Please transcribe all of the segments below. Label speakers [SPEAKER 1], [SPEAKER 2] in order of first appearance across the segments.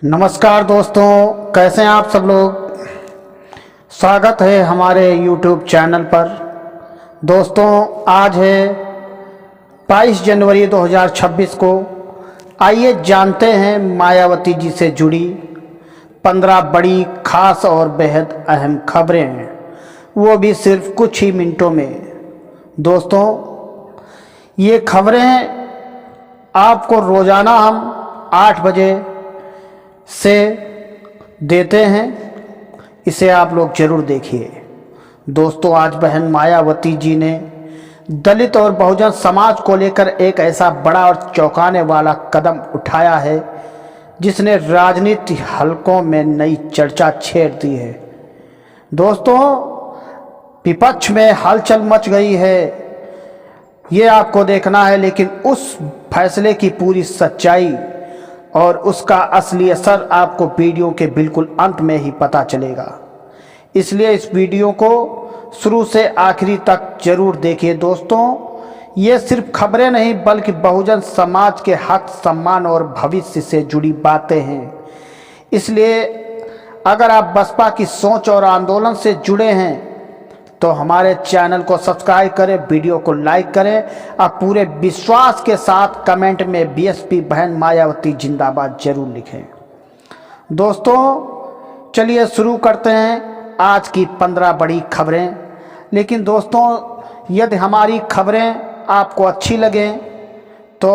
[SPEAKER 1] नमस्कार दोस्तों, कैसे हैं आप सब लोग। स्वागत है हमारे YouTube चैनल पर। दोस्तों, आज है 22 जनवरी 2026 को। आइए जानते हैं मायावती जी से जुड़ी 15 बड़ी खास और बेहद अहम खबरें हैं, वो भी सिर्फ कुछ ही मिनटों में। दोस्तों, ये खबरें आपको रोज़ाना हम 8 बजे से देते हैं, इसे आप लोग जरूर देखिए। दोस्तों, आज बहन मायावती जी ने दलित और बहुजन समाज को लेकर एक ऐसा बड़ा और चौंकाने वाला कदम उठाया है जिसने राजनीति हलकों में नई चर्चा छेड़ दी है। दोस्तों, विपक्ष में हलचल मच गई है, ये आपको देखना है, लेकिन उस फैसले की पूरी सच्चाई और उसका असली असर आपको वीडियो के बिल्कुल अंत में ही पता चलेगा। इसलिए इस वीडियो को शुरू से आखिरी तक जरूर देखिए। दोस्तों, ये सिर्फ खबरें नहीं बल्कि बहुजन समाज के हक, सम्मान और भविष्य से जुड़ी बातें हैं। इसलिए अगर आप बसपा की सोच और आंदोलन से जुड़े हैं तो हमारे चैनल को सब्सक्राइब करें, वीडियो को लाइक करें और पूरे विश्वास के साथ कमेंट में बीएसपी बहन मायावती जिंदाबाद जरूर लिखें। दोस्तों, चलिए शुरू करते हैं आज की 15 बड़ी खबरें। लेकिन दोस्तों, यदि हमारी खबरें आपको अच्छी लगें तो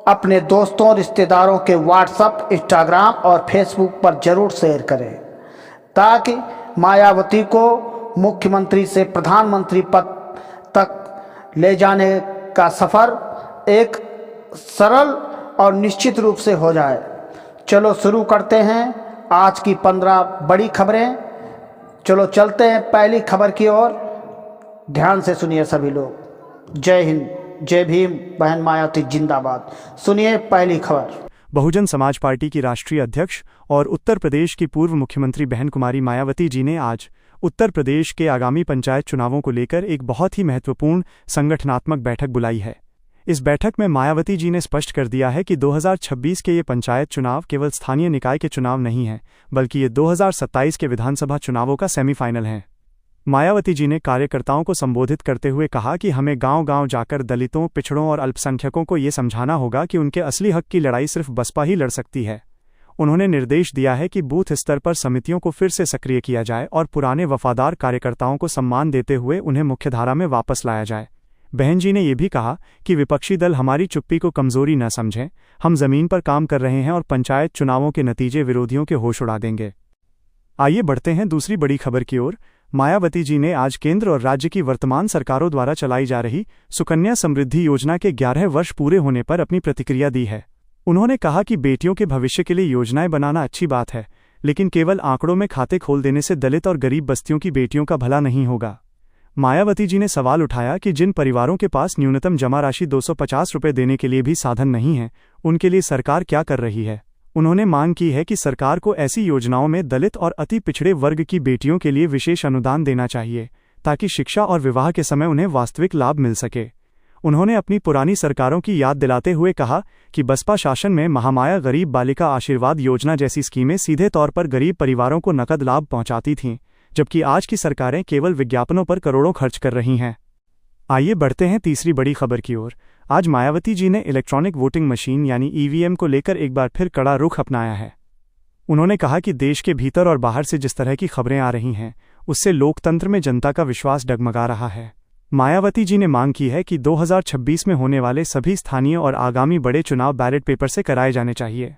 [SPEAKER 1] अपने दोस्तों, रिश्तेदारों के व्हाट्सएप, इंस्टाग्राम और फेसबुक पर जरूर शेयर करें, ताकि मायावती को मुख्यमंत्री से प्रधानमंत्री पद तक ले जाने का सफ़र एक सरल और निश्चित रूप से हो जाए। चलो शुरू करते हैं आज की 15 बड़ी खबरें। चलो चलते हैं पहली खबर की ओर। ध्यान से सुनिए सभी लोग। जय हिंद, जय भीम, बहन मायावती जिंदाबाद। सुनिए पहली खबर।
[SPEAKER 2] बहुजन समाज पार्टी की राष्ट्रीय अध्यक्ष और उत्तर प्रदेश की पूर्व मुख्यमंत्री बहन कुमारी मायावती जी ने आज उत्तर प्रदेश के आगामी पंचायत चुनावों को लेकर एक बहुत ही महत्वपूर्ण संगठनात्मक बैठक बुलाई है। इस बैठक में मायावती जी ने स्पष्ट कर दिया है कि 2026 के ये पंचायत चुनाव केवल स्थानीय निकाय के चुनाव नहीं हैं, बल्कि ये 2027 के विधानसभा चुनावों का सेमीफाइनल हैं। मायावती जी ने कार्यकर्ताओं को संबोधित करते हुए कहा कि हमें गांव-गांव जाकर दलितों, पिछड़ों और अल्पसंख्यकों को ये समझाना होगा कि उनके असली हक की लड़ाई सिर्फ बसपा ही लड़ सकती है। उन्होंने निर्देश दिया है कि बूथ स्तर पर समितियों को फिर से सक्रिय किया जाए और पुराने वफादार कार्यकर्ताओं को सम्मान देते हुए उन्हें मुख्यधारा में वापस लाया जाए। बहन जी ने यह भी कहा कि विपक्षी दल हमारी चुप्पी को कमजोरी न समझें, हम जमीन पर काम कर रहे हैं और पंचायत चुनावों के नतीजे विरोधियों के होश उड़ा देंगे। आइए बढ़ते हैं दूसरी बड़ी खबर की ओर। मायावती जी ने आज केंद्र और राज्य की वर्तमान सरकारों द्वारा चलाई जा रही सुकन्या समृद्धि योजना के 11 वर्ष पूरे होने पर अपनी प्रतिक्रिया दी है। उन्होंने कहा कि बेटियों के भविष्य के लिए योजनाएं बनाना अच्छी बात है, लेकिन केवल आंकड़ों में खाते खोल देने से दलित और गरीब बस्तियों की बेटियों का भला नहीं होगा। मायावती जी ने सवाल उठाया कि जिन परिवारों के पास न्यूनतम जमा राशि 250 रुपये देने के लिए भी साधन नहीं है, उनके लिए सरकार क्या कर रही है। उन्होंने मांग की है कि सरकार को ऐसी योजनाओं में दलित और अति पिछड़े वर्ग की बेटियों के लिए विशेष अनुदान देना चाहिए, ताकि शिक्षा और विवाह के समय उन्हें वास्तविक लाभ मिल सके। उन्होंने अपनी पुरानी सरकारों की याद दिलाते हुए कहा कि बसपा शासन में महामाया गरीब बालिका आशीर्वाद योजना जैसी स्कीमें सीधे तौर पर गरीब परिवारों को नकद लाभ पहुंचाती थीं, जबकि आज की सरकारें केवल विज्ञापनों पर करोड़ों खर्च कर रही हैं। आइए बढ़ते हैं तीसरी बड़ी खबर की ओर। आज मायावती जी ने इलेक्ट्रॉनिक वोटिंग मशीन यानी ईवीएम को लेकर एक बार फिर कड़ा रुख अपनाया है। उन्होंने कहा कि देश के भीतर और बाहर से जिस तरह की खबरें आ रही हैं, उससे लोकतंत्र में जनता का विश्वास डगमगा रहा है। मायावती जी ने मांग की है कि 2026 में होने वाले सभी स्थानीय और आगामी बड़े चुनाव बैलेट पेपर से कराए जाने चाहिए।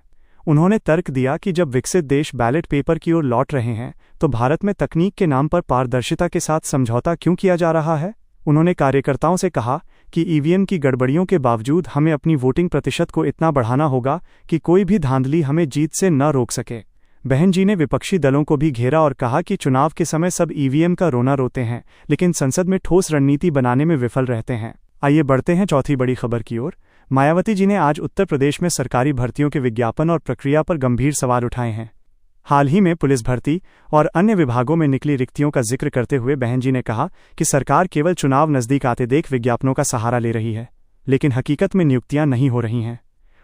[SPEAKER 2] उन्होंने तर्क दिया कि जब विकसित देश बैलेट पेपर की ओर लौट रहे हैं, तो भारत में तकनीक के नाम पर पारदर्शिता के साथ समझौता क्यों किया जा रहा है। उन्होंने कार्यकर्ताओं से कहा कि ईवीएम की गड़बड़ियों के बावजूद हमें अपनी वोटिंग प्रतिशत को इतना बढ़ाना होगा कि कोई भी धांधली हमें जीत से न रोक सके। बहन जी ने विपक्षी दलों को भी घेरा और कहा कि चुनाव के समय सब ईवीएम का रोना रोते हैं, लेकिन संसद में ठोस रणनीति बनाने में विफल रहते हैं। आइए बढ़ते हैं चौथी बड़ी खबर की ओर। मायावती जी ने आज उत्तर प्रदेश में सरकारी भर्तियों के विज्ञापन और प्रक्रिया पर गंभीर सवाल उठाए हैं। हाल ही में पुलिस भर्ती और अन्य विभागों में निकली रिक्तियों का जिक्र करते हुए बहन जी ने कहा कि सरकार केवल चुनाव नजदीक आते देख विज्ञापनों का सहारा ले रही है, लेकिन हकीकत में नियुक्तियां नहीं हो रही हैं।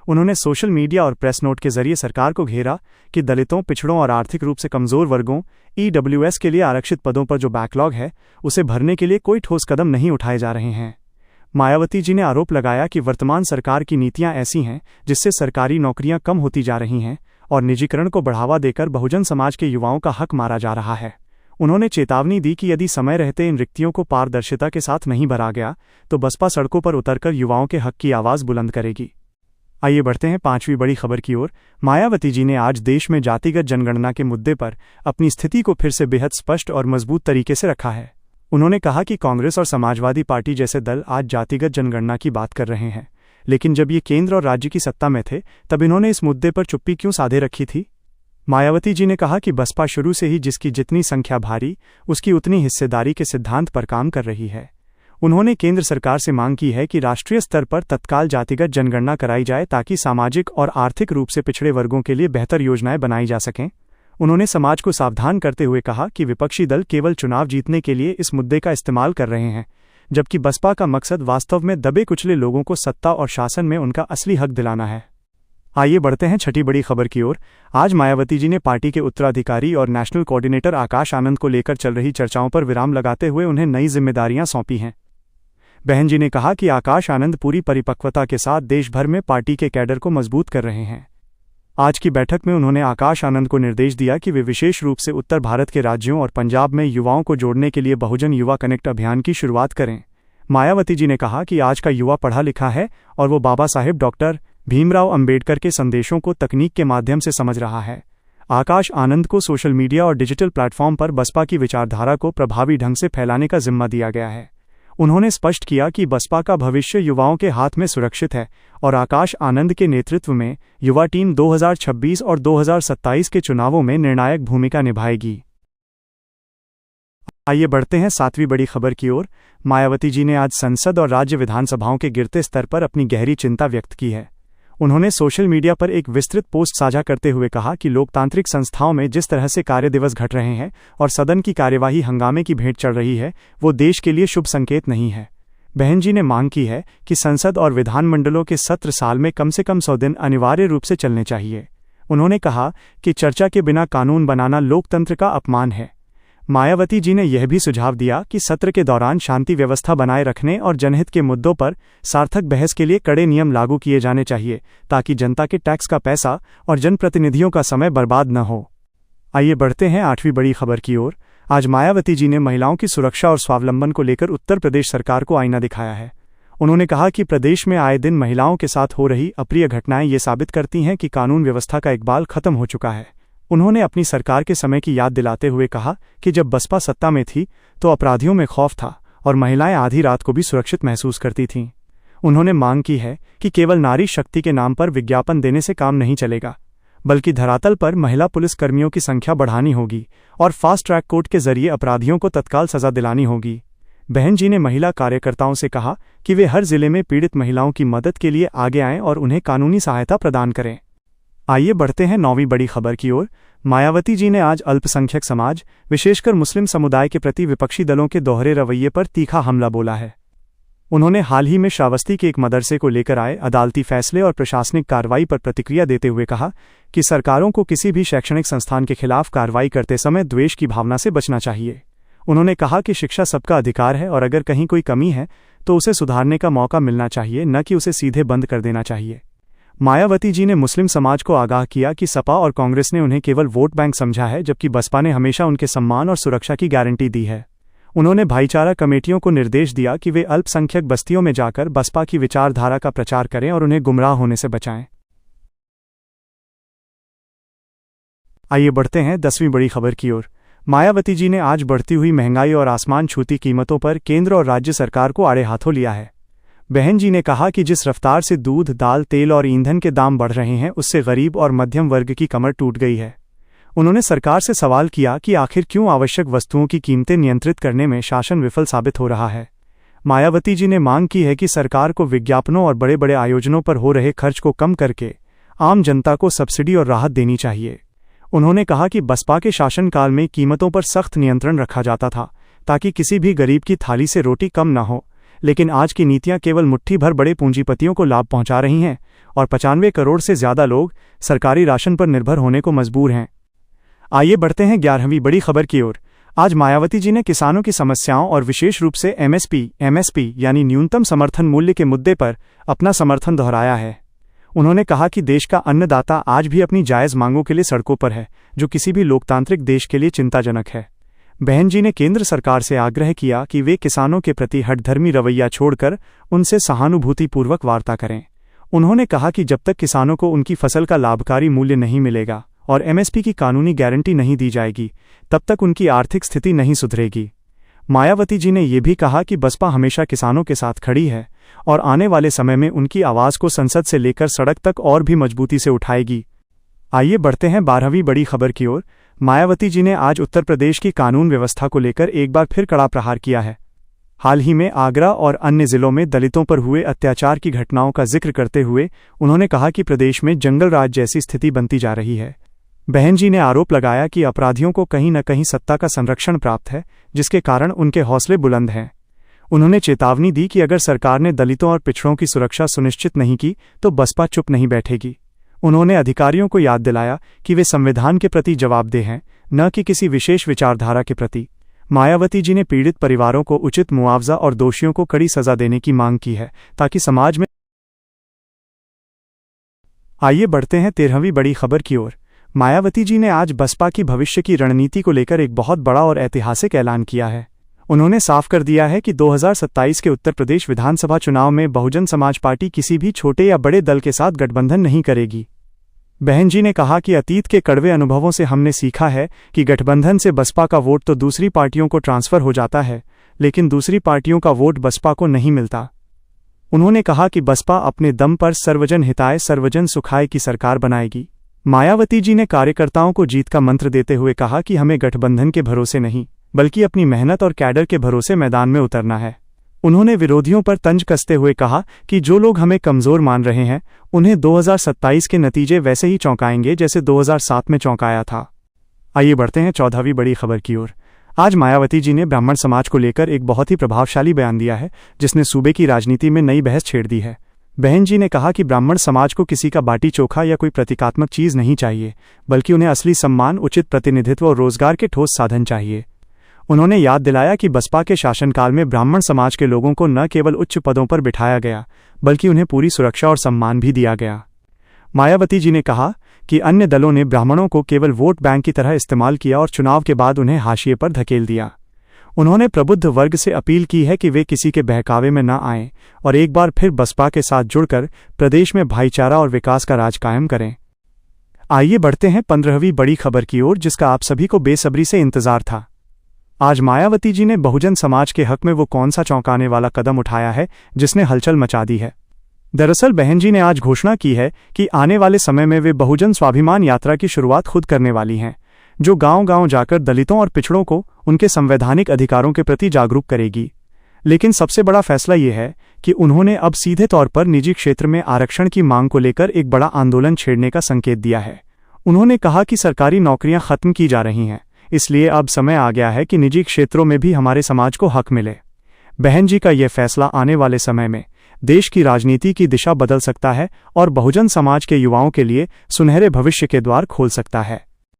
[SPEAKER 2] उन्होंने सोशल मीडिया और प्रेस नोट के जरिए सरकार को घेरा कि दलितों, पिछड़ों और आर्थिक रूप से कमजोर वर्गों EWS के लिए आरक्षित पदों पर जो बैकलॉग है उसे भरने के लिए कोई ठोस कदम नहीं उठाए जा रहे हैं। मायावती जी ने आरोप लगाया कि वर्तमान सरकार की नीतियां ऐसी हैं जिससे सरकारी नौकरियां कम होती जा रही हैं और निजीकरण को बढ़ावा देकर बहुजन समाज के युवाओं का हक मारा जा रहा है। उन्होंने चेतावनी दी कि यदि समय रहते इन रिक्तियों को पारदर्शिता के साथ नहीं भरा गया तो बसपा सड़कों पर उतरकर युवाओं के हक की आवाज़ बुलंद करेगी। आइए बढ़ते हैं पांचवी बड़ी खबर की ओर। मायावती जी ने आज देश में जातिगत जनगणना के मुद्दे पर अपनी स्थिति को फिर से बेहद स्पष्ट और मजबूत तरीके से रखा है। उन्होंने कहा कि कांग्रेस और समाजवादी पार्टी जैसे दल आज जातिगत जनगणना की बात कर रहे हैं, लेकिन जब ये केंद्र और राज्य की सत्ता में थे तब इन्होंने इस मुद्दे पर चुप्पी क्यों साधे रखी थी। मायावती जी ने कहा कि बसपा शुरू से ही जिसकी जितनी संख्या भारी उसकी उतनी हिस्सेदारी के सिद्धांत पर काम कर रही है। उन्होंने केंद्र सरकार से मांग की है कि राष्ट्रीय स्तर पर तत्काल जातिगत जनगणना कराई जाए ताकि सामाजिक और आर्थिक रूप से पिछड़े वर्गों के लिए बेहतर योजनाएं बनाई जा सकें। उन्होंने समाज को सावधान करते हुए कहा कि विपक्षी दल केवल चुनाव जीतने के लिए इस मुद्दे का इस्तेमाल कर रहे हैं, जबकि बसपा का मकसद वास्तव में दबे कुचले लोगों को सत्ता और शासन में उनका असली हक दिलाना है। आइए बढ़ते हैं छठी बड़ी खबर की ओर। आज मायावती जी ने पार्टी के उत्तराधिकारी और नेशनल कोऑर्डिनेटर आकाश आनंद को लेकर चल रही चर्चाओं पर विराम लगाते हुए उन्हें नई जिम्मेदारियां सौंपी हैं। बहन जी ने कहा कि आकाश आनंद पूरी परिपक्वता के साथ देश भर में पार्टी के कैडर को मजबूत कर रहे हैं। आज की बैठक में उन्होंने आकाश आनंद को निर्देश दिया कि वे विशेष रूप से उत्तर भारत के राज्यों और पंजाब में युवाओं को जोड़ने के लिए बहुजन युवा कनेक्ट अभियान की शुरुआत करें। मायावती जी ने कहा कि आज का युवा पढ़ा लिखा है और वो बाबा साहेब डॉक्टर भीमराव अंबेडकर के संदेशों को तकनीक के माध्यम से समझ रहा है। आकाश आनंद को सोशल मीडिया और डिजिटल प्लेटफॉर्म पर बसपा की विचारधारा को प्रभावी ढंग से फैलाने का जिम्मा दिया गया है। उन्होंने स्पष्ट किया कि बसपा का भविष्य युवाओं के हाथ में सुरक्षित है और आकाश आनंद के नेतृत्व में युवा टीम 2026 और 2027 के चुनावों में निर्णायक भूमिका निभाएगी। आइए बढ़ते हैं सातवीं बड़ी खबर की ओर। मायावती जी ने आज संसद और राज्य विधानसभाओं के गिरते स्तर पर अपनी गहरी चिंता व्यक्त की है। उन्होंने सोशल मीडिया पर एक विस्तृत पोस्ट साझा करते हुए कहा कि लोकतांत्रिक संस्थाओं में जिस तरह से कार्य दिवस घट रहे हैं और सदन की कार्यवाही हंगामे की भेंट चढ़ रही है वो देश के लिए शुभ संकेत नहीं है। बहन जी ने मांग की है कि संसद और विधानमंडलों के सत्र साल में कम से कम 100 दिन अनिवार्य रूप से चलने चाहिए। उन्होंने कहा कि चर्चा के बिना कानून बनाना लोकतंत्र का अपमान है। मायावती जी ने यह भी सुझाव दिया कि सत्र के दौरान शांति व्यवस्था बनाए रखने और जनहित के मुद्दों पर सार्थक बहस के लिए कड़े नियम लागू किए जाने चाहिए ताकि जनता के टैक्स का पैसा और जनप्रतिनिधियों का समय बर्बाद न हो। आइए बढ़ते हैं आठवीं बड़ी खबर की ओर। आज मायावती जी ने महिलाओं की सुरक्षा और स्वावलंबन को लेकर उत्तर प्रदेश सरकार को आईना दिखाया है। उन्होंने कहा कि प्रदेश में आए दिन महिलाओं के साथ हो रही अप्रिय घटनाएं ये साबित करती हैं कि कानून व्यवस्था का इकबाल खत्म हो चुका है। उन्होंने अपनी सरकार के समय की याद दिलाते हुए कहा कि जब बसपा सत्ता में थी तो अपराधियों में खौफ था और महिलाएं आधी रात को भी सुरक्षित महसूस करती थीं। उन्होंने मांग की है कि केवल नारी शक्ति के नाम पर विज्ञापन देने से काम नहीं चलेगा, बल्कि धरातल पर महिला पुलिसकर्मियों की संख्या बढ़ानी होगी और फास्ट ट्रैक कोर्ट के जरिए अपराधियों को तत्काल सजा दिलानी होगी। बहन जी ने महिला कार्यकर्ताओं से कहा कि वे हर जिले में पीड़ित महिलाओं की मदद के लिए आगे आएं और उन्हें कानूनी सहायता प्रदान करें। आइए बढ़ते हैं नौवीं बड़ी खबर की ओर। मायावती जी ने आज अल्पसंख्यक समाज, विशेषकर मुस्लिम समुदाय के प्रति विपक्षी दलों के दोहरे रवैये पर तीखा हमला बोला है। उन्होंने हाल ही में श्रावस्ती के एक मदरसे को लेकर आए अदालती फैसले और प्रशासनिक कार्रवाई पर प्रतिक्रिया देते हुए कहा कि सरकारों को किसी भी शैक्षणिक संस्थान के खिलाफ कार्रवाई करते समय द्वेष की भावना से बचना चाहिए। उन्होंने कहा कि शिक्षा सबका अधिकार है और अगर कहीं कोई कमी है तो उसे सुधारने का मौका मिलना चाहिए, न कि उसे सीधे बंद कर देना चाहिए। मायावती जी ने मुस्लिम समाज को आगाह किया कि सपा और कांग्रेस ने उन्हें केवल वोट बैंक समझा है, जबकि बसपा ने हमेशा उनके सम्मान और सुरक्षा की गारंटी दी है। उन्होंने भाईचारा कमेटियों को निर्देश दिया कि वे अल्पसंख्यक बस्तियों में जाकर बसपा की विचारधारा का प्रचार करें और उन्हें गुमराह होने से बचाएं। आइए बढ़ते हैं 10वीं बड़ी खबर की ओर। मायावती जी ने आज बढ़ती हुई महंगाई और आसमान छूती कीमतों पर केंद्र और राज्य सरकार को आड़े हाथों लिया है। बहन जी ने कहा कि जिस रफ्तार से दूध, दाल, तेल और ईंधन के दाम बढ़ रहे हैं उससे गरीब और मध्यम वर्ग की कमर टूट गई है। उन्होंने सरकार से सवाल किया कि आखिर क्यों आवश्यक वस्तुओं की कीमतें नियंत्रित करने में शासन विफल साबित हो रहा है। मायावती जी ने मांग की है कि सरकार को विज्ञापनों और बड़े बड़े आयोजनों पर हो रहे खर्च को कम करके आम जनता को सब्सिडी और राहत देनी चाहिए। उन्होंने कहा कि बसपा के शासनकाल में कीमतों पर सख्त नियंत्रण रखा जाता था ताकि किसी भी गरीब की थाली से रोटी कम न हो, लेकिन आज की नीतियां केवल मुट्ठी भर बड़े पूंजीपतियों को लाभ पहुंचा रही हैं और 95 करोड़ से ज़्यादा लोग सरकारी राशन पर निर्भर होने को मजबूर हैं। आइए बढ़ते हैं 11वीं बड़ी खबर की ओर। आज मायावती जी ने किसानों की समस्याओं और विशेष रूप से एमएसपी यानी न्यूनतम समर्थन मूल्य के मुद्दे पर अपना समर्थन दोहराया है। उन्होंने कहा कि देश का अन्नदाता आज भी अपनी जायज़ मांगों के लिए सड़कों पर है, जो किसी भी लोकतांत्रिक देश के लिए चिंताजनक है। बहन जी ने केंद्र सरकार से आग्रह किया कि वे किसानों के प्रति हठधर्मी रवैया छोड़कर उनसे सहानुभूतिपूर्वक वार्ता करें। उन्होंने कहा कि जब तक किसानों को उनकी फसल का लाभकारी मूल्य नहीं मिलेगा और एमएसपी की कानूनी गारंटी नहीं दी जाएगी, तब तक उनकी आर्थिक स्थिति नहीं सुधरेगी। मायावती जी ने यह भी कहा कि बसपा हमेशा किसानों के साथ खड़ी है और आने वाले समय में उनकी आवाज़ को संसद से लेकर सड़क तक और भी मजबूती से उठाएगी। आइए बढ़ते हैं 12वीं बड़ी खबर की ओर। मायावती जी ने आज उत्तर प्रदेश की कानून व्यवस्था को लेकर एक बार फिर कड़ा प्रहार किया है। हाल ही में आगरा और अन्य जिलों में दलितों पर हुए अत्याचार की घटनाओं का जिक्र करते हुए उन्होंने कहा कि प्रदेश में जंगल राज जैसी स्थिति बनती जा रही है। बहन जी ने आरोप लगाया कि अपराधियों को कहीं न कहीं सत्ता का संरक्षण प्राप्त है, जिसके कारण उनके हौसले बुलंद हैं। उन्होंने चेतावनी दी कि अगर सरकार ने दलितों और पिछड़ों की सुरक्षा सुनिश्चित नहीं की तो बसपा चुप नहीं बैठेगी। उन्होंने अधिकारियों को याद दिलाया कि वे संविधान के प्रति जवाबदेह हैं, न कि किसी विशेष विचारधारा के प्रति। मायावती जी ने पीड़ित परिवारों को उचित मुआवजा और दोषियों को कड़ी सजा देने की मांग की है, ताकि समाज में। आइए बढ़ते हैं 13वीं बड़ी खबर की ओर। मायावती जी ने आज बसपा की भविष्य की रणनीति को लेकर एक बहुत बड़ा और ऐतिहासिक ऐलान किया है। उन्होंने साफ कर दिया है कि 2027 के उत्तर प्रदेश विधानसभा चुनाव में बहुजन समाज पार्टी किसी भी छोटे या बड़े दल के साथ गठबंधन नहीं करेगी। बहन जी ने कहा कि अतीत के कड़वे अनुभवों से हमने सीखा है कि गठबंधन से बसपा का वोट तो दूसरी पार्टियों को ट्रांसफर हो जाता है, लेकिन दूसरी पार्टियों का वोट बसपा को नहीं मिलता। उन्होंने कहा कि बसपा अपने दम पर सर्वजन हिताय सर्वजन सुखाय की सरकार बनाएगी। मायावती जी ने कार्यकर्ताओं को जीत का मंत्र देते हुए कहा कि हमें गठबंधन के भरोसे नहीं, बल्कि अपनी मेहनत और कैडर के भरोसे मैदान में उतरना है। उन्होंने विरोधियों पर तंज कसते हुए कहा कि जो लोग हमें कमजोर मान रहे हैं, उन्हें 2027 के नतीजे वैसे ही चौंकाएंगे जैसे 2007 में चौंकाया था। आइए बढ़ते हैं 14वीं बड़ी खबर की ओर। आज मायावती जी ने ब्राह्मण समाज को लेकर एक बहुत ही प्रभावशाली बयान दिया है, जिसने सूबे की राजनीति में नई बहस छेड़ दी है। बहन जी ने कहा कि ब्राह्मण समाज को किसी का बाटी चोखा या कोई प्रतीकात्मक चीज नहीं चाहिए, बल्कि उन्हें असली सम्मान, उचित प्रतिनिधित्व और रोजगार के ठोस साधन चाहिए। उन्होंने याद दिलाया कि बसपा के शासनकाल में ब्राह्मण समाज के लोगों को न केवल उच्च पदों पर बिठाया गया, बल्कि उन्हें पूरी सुरक्षा और सम्मान भी दिया गया। मायावती जी ने कहा कि अन्य दलों ने ब्राह्मणों को केवल वोट बैंक की तरह इस्तेमाल किया और चुनाव के बाद उन्हें हाशिए पर धकेल दिया। उन्होंने प्रबुद्ध वर्ग से अपील की है कि वे किसी के बहकावे में न आएं और एक बार फिर बसपा के साथ जुड़कर प्रदेश में भाईचारा और विकास का राज कायम करें। आइए बढ़ते हैं 15वीं बड़ी खबर की ओर, जिसका आप सभी को बेसब्री से इंतजार था। आज मायावती जी ने बहुजन समाज के हक में वो कौन सा चौंकाने वाला कदम उठाया है जिसने हलचल मचा दी है। दरअसल बहन जी ने आज घोषणा की है कि आने वाले समय में वे बहुजन स्वाभिमान यात्रा की शुरुआत खुद करने वाली हैं, जो गांव-गांव जाकर दलितों और पिछड़ों को उनके संवैधानिक अधिकारों के प्रति जागरूक करेगी। लेकिन सबसे बड़ा फैसला ये है कि उन्होंने अब सीधे तौर पर निजी क्षेत्र में आरक्षण की मांग को लेकर एक बड़ा आंदोलन छेड़ने का संकेत दिया है। उन्होंने कहा कि सरकारी नौकरियां खत्म की जा रही हैं, इसलिए अब समय आ गया है कि निजी क्षेत्रों में भी हमारे समाज को हक मिले। बहन जी का यह फैसला आने वाले समय में देश की राजनीति की दिशा बदल सकता है और बहुजन समाज के युवाओं के लिए सुनहरे भविष्य के द्वार खोल सकता है।